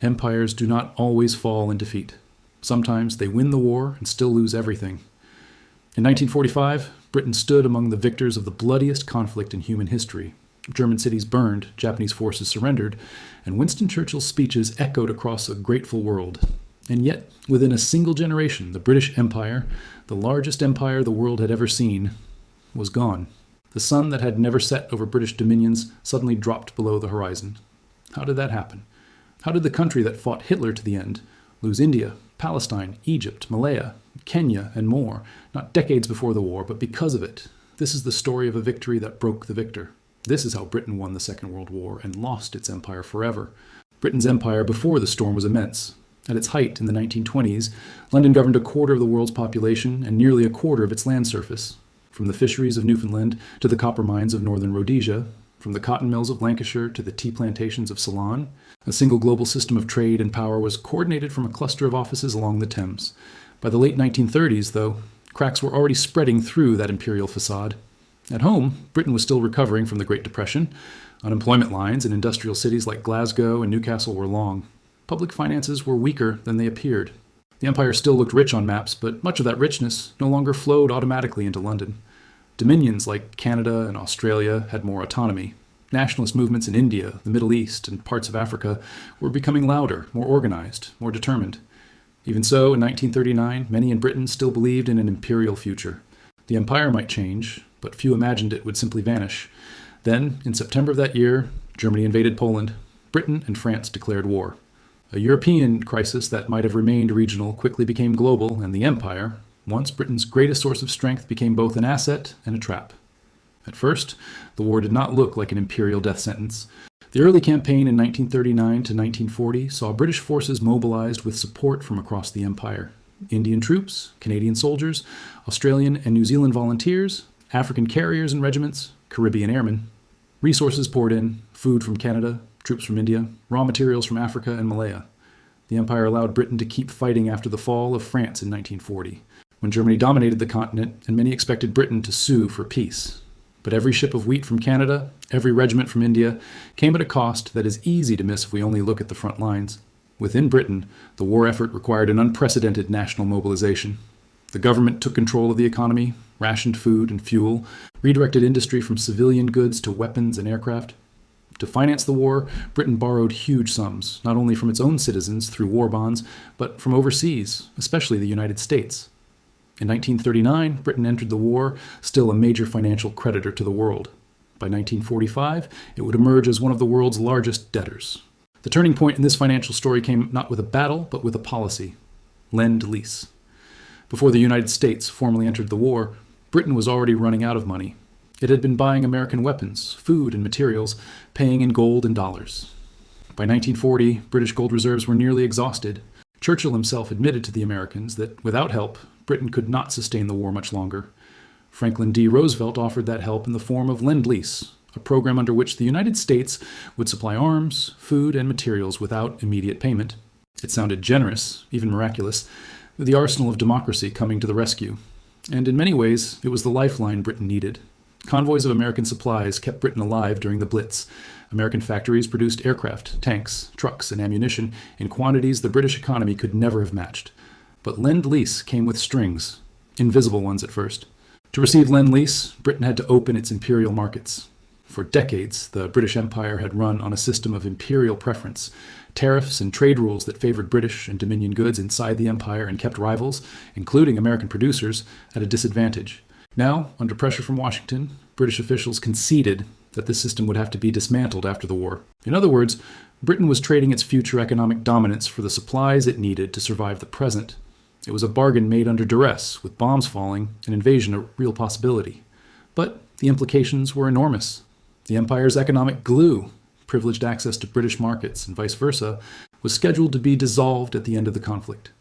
Empires do not always fall in defeat. Sometimes they win the war and still lose everything. In 1945, Britain stood among the victors of the bloodiest conflict in human history. German cities burned, Japanese forces surrendered, and Winston Churchill's speeches echoed across a grateful world. And yet, within a single generation, the British Empire, the largest empire the world had ever seen, was gone. The sun that had never set over British dominions suddenly dropped below the horizon. How did that happen? How did the country that fought Hitler to the end lose India, Palestine, Egypt, Malaya, Kenya, and more, not decades before the war, but because of it? This is the story of a victory that broke the victor. This is how Britain won the Second World War and lost its empire forever. Britain's empire before the storm was immense. At its height in the 1920s, London governed a quarter of the world's population and nearly a quarter of its land surface. From the fisheries of Newfoundland to the copper mines of northern Rhodesia, from the cotton mills of Lancashire to the tea plantations of Ceylon, a single global system of trade and power was coordinated from a cluster of offices along the Thames. By the late 1930s, though, cracks were already spreading through that imperial facade. At home, Britain was still recovering from the Great Depression. Unemployment lines in industrial cities like Glasgow and Newcastle were long. Public finances were weaker than they appeared. The empire still looked rich on maps, but much of that richness no longer flowed automatically into London. Dominions like Canada and Australia had more autonomy. Nationalist movements in India, the Middle East, and parts of Africa were becoming louder, more organized, more determined. Even so, in 1939, many in Britain still believed in an imperial future. The empire might change, but few imagined it would simply vanish. Then, in September of that year, Germany invaded Poland. Britain and France declared war. A European crisis that might have remained regional quickly became global, and the empire, once Britain's greatest source of strength, became both an asset and a trap. At first, the war did not look like an imperial death sentence. The early campaign in 1939 to 1940 saw British forces mobilized with support from across the empire. Indian troops, Canadian soldiers, Australian and New Zealand volunteers, African carriers and regiments, Caribbean airmen. Resources poured in, food from Canada, troops from India, raw materials from Africa and Malaya. The empire allowed Britain to keep fighting after the fall of France in 1940, when Germany dominated the continent and many expected Britain to sue for peace. But every ship of wheat from Canada, every regiment from India, came at a cost that is easy to miss if we only look at the front lines. Within Britain, the war effort required an unprecedented national mobilization. The government took control of the economy, rationed food and fuel, redirected industry from civilian goods to weapons and aircraft. To finance the war, Britain borrowed huge sums, not only from its own citizens through war bonds, but from overseas, especially the United States. In 1939, Britain entered the war, still a major financial creditor to the world. By 1945, it would emerge as one of the world's largest debtors. The turning point in this financial story came not with a battle, but with a policy: Lend-Lease. Before the United States formally entered the war, Britain was already running out of money. It had been buying American weapons, food, and materials, paying in gold and dollars. By 1940, British gold reserves were nearly exhausted. Churchill himself admitted to the Americans that, without help, Britain could not sustain the war much longer. Franklin D. Roosevelt offered that help in the form of Lend-Lease, a program under which the United States would supply arms, food, and materials without immediate payment. It sounded generous, even miraculous, with the arsenal of democracy coming to the rescue. And in many ways, it was the lifeline Britain needed. Convoys of American supplies kept Britain alive during the Blitz. American factories produced aircraft, tanks, trucks, and ammunition in quantities the British economy could never have matched. But Lend-Lease came with strings, invisible ones at first. To receive Lend-Lease, Britain had to open its imperial markets. For decades, the British Empire had run on a system of imperial preference, tariffs and trade rules that favored British and Dominion goods inside the empire and kept rivals, including American producers, at a disadvantage. Now, under pressure from Washington, British officials conceded that this system would have to be dismantled after the war. In other words, Britain was trading its future economic dominance for the supplies it needed to survive the present. It was a bargain made under duress, with bombs falling and invasion a real possibility. But the implications were enormous. The empire's economic glue, privileged access to British markets and vice versa, was scheduled to be dissolved at the end of the conflict.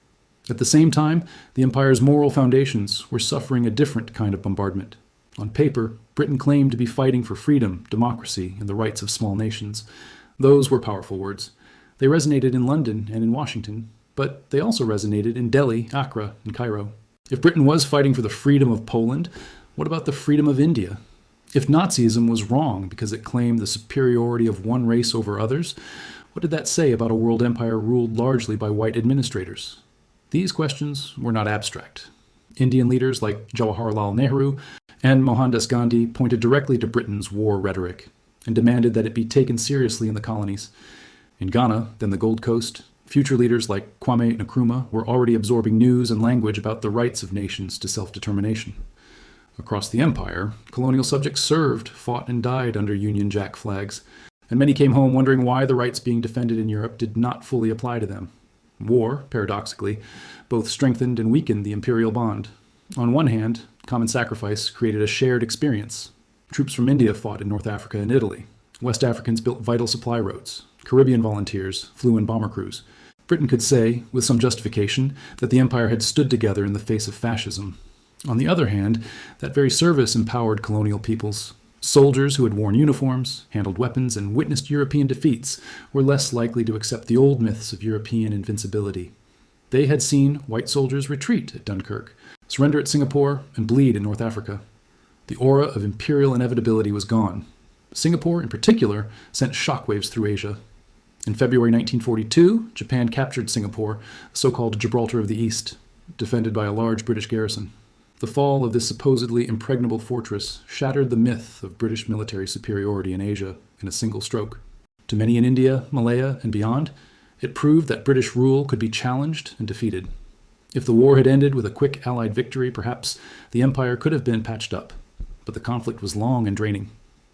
At the same time, the empire's moral foundations were suffering a different kind of bombardment. On paper, Britain claimed to be fighting for freedom, democracy, and the rights of small nations. Those were powerful words. They resonated in London and in Washington, but they also resonated in Delhi, Accra, and Cairo. If Britain was fighting for the freedom of Poland, what about the freedom of India? If Nazism was wrong because it claimed the superiority of one race over others, What did that say about a world empire ruled largely by white administrators? These questions were not abstract. Indian leaders like Jawaharlal Nehru and Mohandas Gandhi pointed directly to Britain's war rhetoric and demanded that it be taken seriously in the colonies. In Ghana, then the Gold Coast, future leaders like Kwame Nkrumah were already absorbing news and language about the rights of nations to self-determination. Across the empire, colonial subjects served, fought, and died under Union Jack flags, and many came home wondering why the rights being defended in Europe did not fully apply to them. War, paradoxically, both strengthened and weakened the imperial bond. On one hand, common sacrifice created a shared experience. Troops from India fought in North Africa and Italy. West Africans built vital supply roads. Caribbean volunteers flew in bomber crews. Britain could say, with some justification, that the empire had stood together in the face of fascism. On the other hand, that very service empowered colonial peoples. Soldiers who had worn uniforms, handled weapons, and witnessed European defeats were less likely to accept the old myths of European invincibility. They had seen white soldiers retreat at Dunkirk, surrender at Singapore, and bleed in North Africa. The aura of imperial inevitability was gone. Singapore, in particular, sent shockwaves through Asia. In February 1942, Japan captured Singapore, the so-called Gibraltar of the East, defended by a large British garrison. The fall of this supposedly impregnable fortress shattered the myth of British military superiority in Asia in a single stroke. To many in India, Malaya, and beyond, it proved that British rule could be challenged and defeated. If the war had ended with a quick Allied victory, perhaps the empire could have been patched up. But the conflict was long and draining.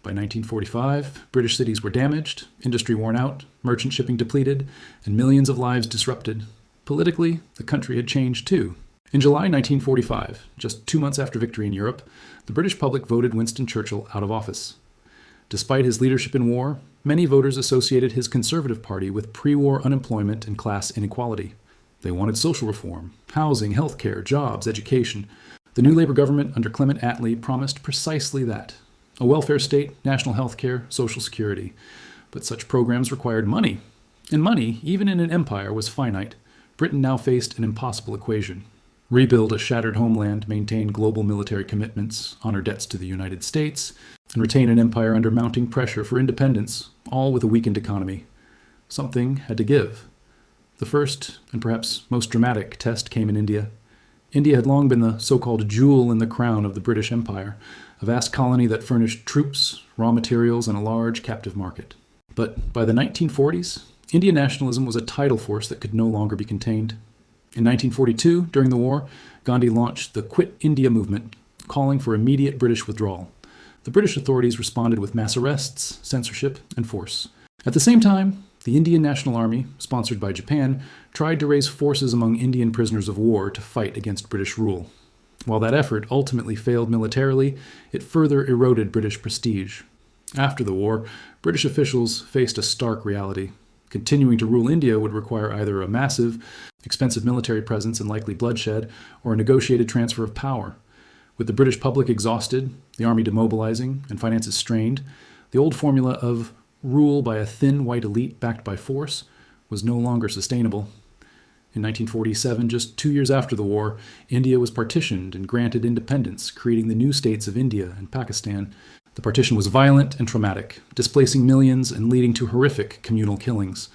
By 1945, British cities were damaged, industry worn out, merchant shipping depleted, and millions of lives disrupted. Politically, the country had changed too. In July 1945, just 2 months after victory in Europe, the British public voted Winston Churchill out of office. Despite his leadership in war, many voters associated his Conservative Party with pre-war unemployment and class inequality. They wanted social reform, housing, healthcare, jobs, education. The new Labour government under Clement Attlee promised precisely that. A welfare state, national healthcare, social security. But such programs required money. And money, even in an empire, was finite. Britain now faced an impossible equation. Rebuild a shattered homeland, maintain global military commitments, honor debts to the United States, and retain an empire under mounting pressure for independence, all with a weakened economy. Something had to give. The first, and perhaps most dramatic, test came in India. India had long been the so-called jewel in the crown of the British Empire, a vast colony that furnished troops, raw materials, and a large captive market. But by the 1940s, Indian nationalism was a tidal force that could no longer be contained. In 1942, during the war, Gandhi launched the Quit India movement, calling for immediate British withdrawal. The British authorities responded with mass arrests, censorship, and force. At the same time, the Indian National Army, sponsored by Japan, tried to raise forces among Indian prisoners of war to fight against British rule. While that effort ultimately failed militarily, it further eroded British prestige. After the war, British officials faced a stark reality. Continuing to rule India would require either a massive, expensive military presence and likely bloodshed, or a negotiated transfer of power. With the British public exhausted, the army demobilizing, and finances strained, the old formula of rule by a thin white elite backed by force was no longer sustainable. In 1947, just 2 years after the war, India was partitioned and granted independence, creating the new states of India and Pakistan. The partition was violent and traumatic, displacing millions and leading to horrific communal killings.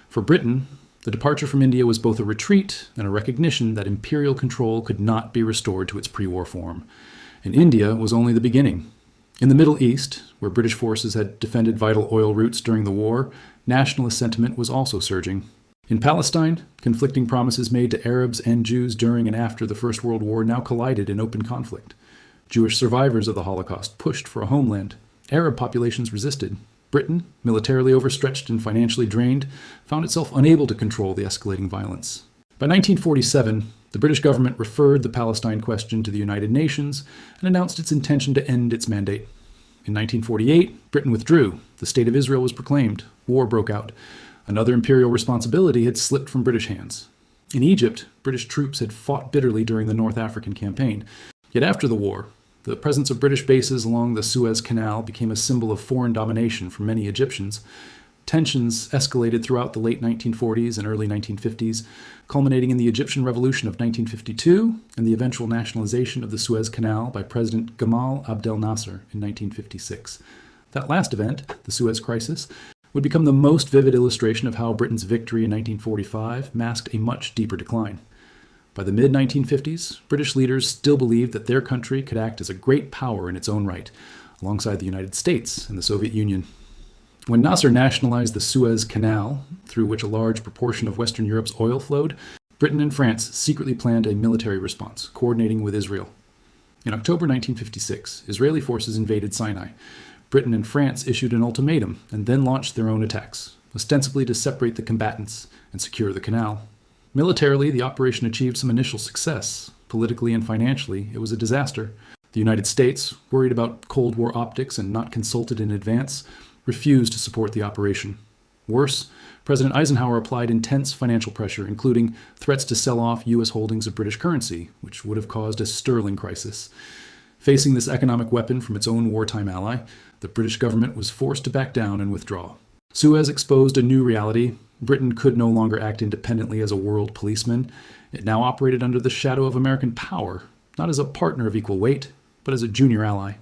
For Britain, the departure from India was both a retreat and a recognition that imperial control could not be restored to its pre-war form. And India was only the beginning. In the Middle East, where British forces had defended vital oil routes during the war, nationalist sentiment was also surging. In Palestine, conflicting promises made to Arabs and Jews during and after the First World War now collided in open conflict. Jewish survivors of the Holocaust pushed for a homeland. Arab populations resisted. Britain, militarily overstretched and financially drained, found itself unable to control the escalating violence. By 1947, the British government referred the Palestine question to the United Nations and announced its intention to end its mandate. In 1948, Britain withdrew. The State of Israel was proclaimed. War broke out. Another imperial responsibility had slipped from British hands. In Egypt, British troops had fought bitterly during the North African campaign. Yet after the war, the presence of British bases along the Suez Canal became a symbol of foreign domination for many Egyptians. Tensions escalated throughout the late 1940s and early 1950s, culminating in the Egyptian Revolution of 1952 and the eventual nationalization of the Suez Canal by President Gamal Abdel Nasser in 1956. That last event, the Suez Crisis, would become the most vivid illustration of how Britain's victory in 1945 masked a much deeper decline. By the mid-1950s, British leaders still believed that their country could act as a great power in its own right, alongside the United States and the Soviet Union. When Nasser nationalized the Suez Canal, through which a large proportion of Western Europe's oil flowed, Britain and France secretly planned a military response, coordinating with Israel. In October 1956, Israeli forces invaded Sinai. Britain and France issued an ultimatum and then launched their own attacks, ostensibly to separate the combatants and secure the canal. Militarily, the operation achieved some initial success. Politically and financially, it was a disaster. The United States, worried about Cold War optics and not consulted in advance, refused to support the operation. Worse, President Eisenhower applied intense financial pressure, including threats to sell off U.S. holdings of British currency, which would have caused a sterling crisis. Facing this economic weapon from its own wartime ally, the British government was forced to back down and withdraw. Suez exposed a new reality. Britain could no longer act independently as a world policeman. It now operated under the shadow of American power, not as a partner of equal weight, but as a junior ally.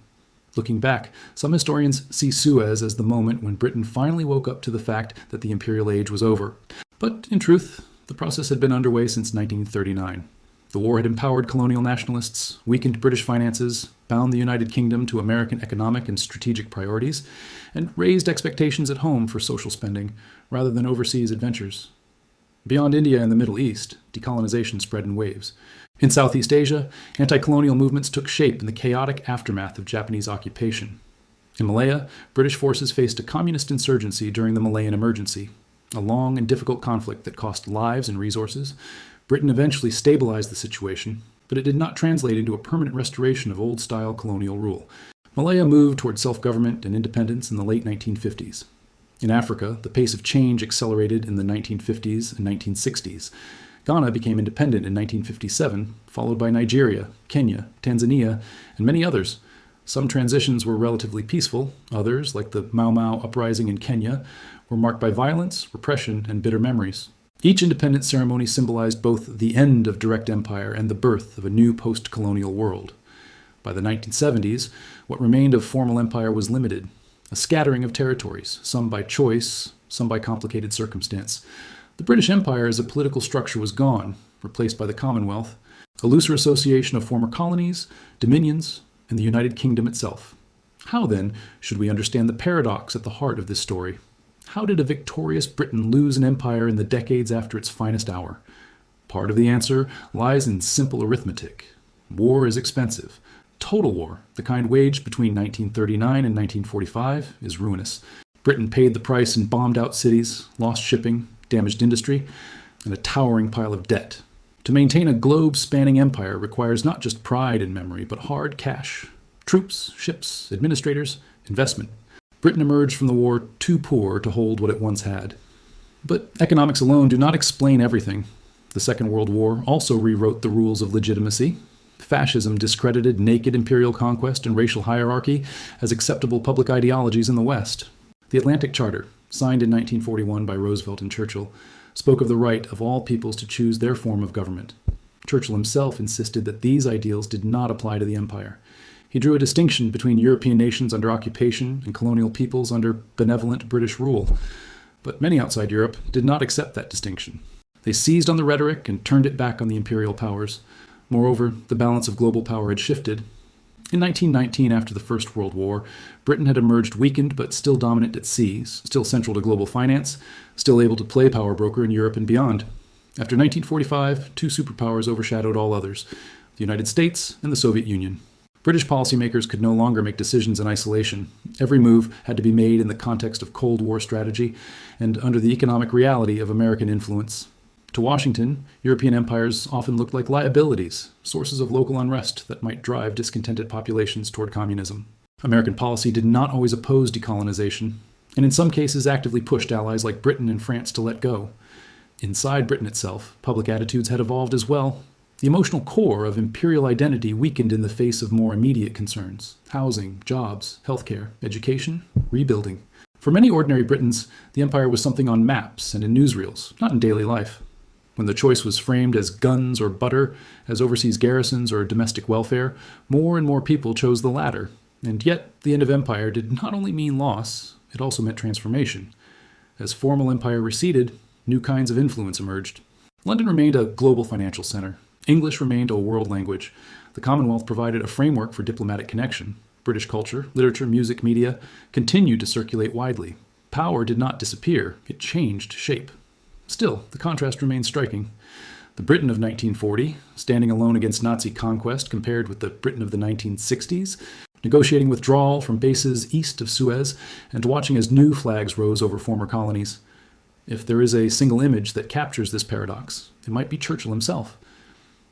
Looking back, some historians see Suez as the moment when Britain finally woke up to the fact that the imperial age was over. But in truth, the process had been underway since 1939. The war had empowered colonial nationalists, weakened British finances, bound the United Kingdom to American economic and strategic priorities, and raised expectations at home for social spending rather than overseas adventures. Beyond India and the Middle East, decolonization spread in waves. In Southeast Asia, anti-colonial movements took shape in the chaotic aftermath of Japanese occupation. In Malaya, British forces faced a communist insurgency during the Malayan Emergency, a long and difficult conflict that cost lives and resources. Britain eventually stabilized the situation, but it did not translate into a permanent restoration of old-style colonial rule. Malaya moved toward self-government and independence in the late 1950s. In Africa, the pace of change accelerated in the 1950s and 1960s. Ghana became independent in 1957, followed by Nigeria, Kenya, Tanzania, and many others. Some transitions were relatively peaceful. Others, like the Mau Mau uprising in Kenya, were marked by violence, repression, and bitter memories. Each independence ceremony symbolized both the end of direct empire and the birth of a new post-colonial world. By the 1970s, what remained of formal empire was limited, a scattering of territories, some by choice, some by complicated circumstance. The British Empire as a political structure was gone, replaced by the Commonwealth, a looser association of former colonies, dominions, and the United Kingdom itself. How, then, should we understand the paradox at the heart of this story? How did a victorious Britain lose an empire in the decades after its finest hour? Part of the answer lies in simple arithmetic. War is expensive. Total war, the kind waged between 1939 and 1945, is ruinous. Britain paid the price in bombed-out cities, lost shipping, damaged industry, and a towering pile of debt. To maintain a globe-spanning empire requires not just pride and memory, but hard cash. Troops, ships, administrators, investment. Britain emerged from the war too poor to hold what it once had. But economics alone do not explain everything. The Second World War also rewrote the rules of legitimacy. Fascism discredited naked imperial conquest and racial hierarchy as acceptable public ideologies in the West. The Atlantic Charter, signed in 1941 by Roosevelt and Churchill, spoke of the right of all peoples to choose their form of government. Churchill himself insisted that these ideals did not apply to the empire. He drew a distinction between European nations under occupation and colonial peoples under benevolent British rule. But many outside Europe did not accept that distinction. They seized on the rhetoric and turned it back on the imperial powers. Moreover, the balance of global power had shifted. In 1919, after the First World War, Britain had emerged weakened but still dominant at sea, still central to global finance, still able to play power broker in Europe and beyond. After 1945, two superpowers overshadowed all others, the United States and the Soviet Union. British policymakers could no longer make decisions in isolation. Every move had to be made in the context of Cold War strategy and under the economic reality of American influence. To Washington, European empires often looked like liabilities, sources of local unrest that might drive discontented populations toward communism. American policy did not always oppose decolonization, and in some cases actively pushed allies like Britain and France to let go. Inside Britain itself, public attitudes had evolved as well. The emotional core of imperial identity weakened in the face of more immediate concerns: housing, jobs, healthcare, education, rebuilding. For many ordinary Britons, the empire was something on maps and in newsreels, not in daily life. When the choice was framed as guns or butter, as overseas garrisons or domestic welfare, more and more people chose the latter. And yet, the end of empire did not only mean loss, it also meant transformation. As formal empire receded, new kinds of influence emerged. London remained a global financial center. English remained a world language. The Commonwealth provided a framework for diplomatic connection. British culture, literature, music, media continued to circulate widely. Power did not disappear, it changed shape. Still, the contrast remains striking. The Britain of 1940, standing alone against Nazi conquest compared with the Britain of the 1960s, negotiating withdrawal from bases east of Suez, and watching as new flags rose over former colonies. If there is a single image that captures this paradox, it might be Churchill himself.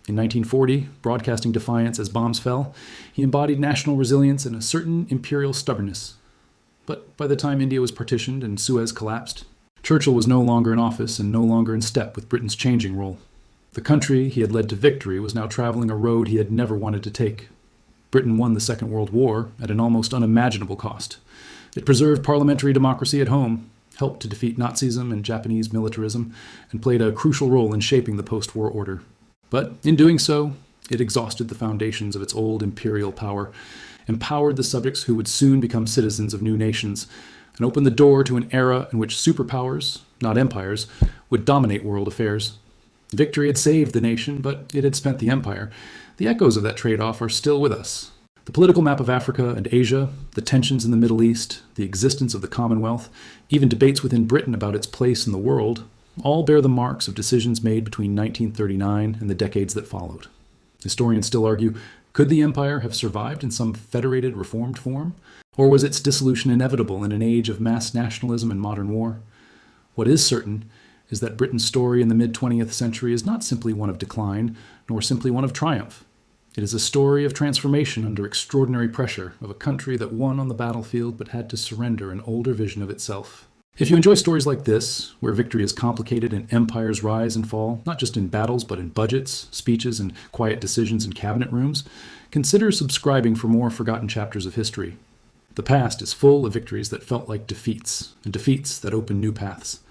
In 1940, broadcasting defiance as bombs fell, he embodied national resilience and a certain imperial stubbornness. But by the time India was partitioned and Suez collapsed, Churchill was no longer in office and no longer in step with Britain's changing role. The country he had led to victory was now traveling a road he had never wanted to take. Britain won the Second World War at an almost unimaginable cost. It preserved parliamentary democracy at home, helped to defeat Nazism and Japanese militarism, and played a crucial role in shaping the post-war order. But in doing so, it exhausted the foundations of its old imperial power, empowered the subjects who would soon become citizens of new nations, and opened the door to an era in which superpowers, not empires, would dominate world affairs. Victory had saved the nation, but it had spent the empire. The echoes of that trade-off are still with us. The political map of Africa and Asia, the tensions in the Middle East, the existence of the Commonwealth, even debates within Britain about its place in the world, all bear the marks of decisions made between 1939 and the decades that followed. Historians still argue, could the empire have survived in some federated, reformed form? Or was its dissolution inevitable in an age of mass nationalism and modern war? What is certain is that Britain's story in the mid-20th century is not simply one of decline, nor simply one of triumph. It is a story of transformation under extraordinary pressure, of a country that won on the battlefield but had to surrender an older vision of itself. If you enjoy stories like this, where victory is complicated and empires rise and fall, not just in battles but in budgets, speeches, and quiet decisions in cabinet rooms, consider subscribing for more forgotten chapters of history. The past is full of victories that felt like defeats, and defeats that open new paths.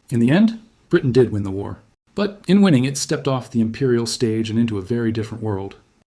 In the end, Britain did win the war. But in winning, it stepped off the imperial stage and into a very different world.